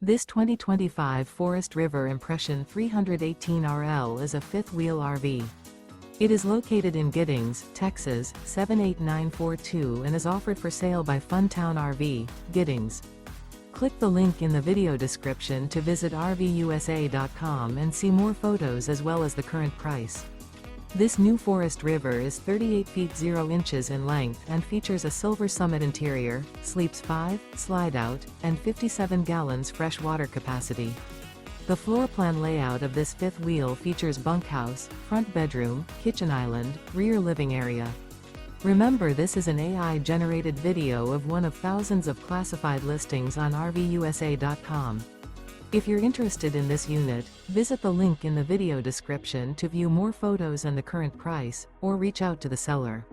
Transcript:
This 2025 Forest River Impression 318RL is a fifth-wheel RV. It is located in Giddings, Texas, 78942 and is offered for sale by Funtown RV, Giddings. Click the link in the video description to visit RVUSA.com and see more photos as well as the current price. This new Forest River is 38 feet 0 inches in length and features a silver summit interior, sleeps 5, slide-out, and 57 gallons fresh water capacity. The floor plan layout of this fifth wheel features bunkhouse, front bedroom, kitchen island, rear living area. Remember, this is an AI-generated video of one of thousands of classified listings on RVUSA.com. If you're interested in this unit, visit the link in the video description to view more photos and the current price, or reach out to the seller.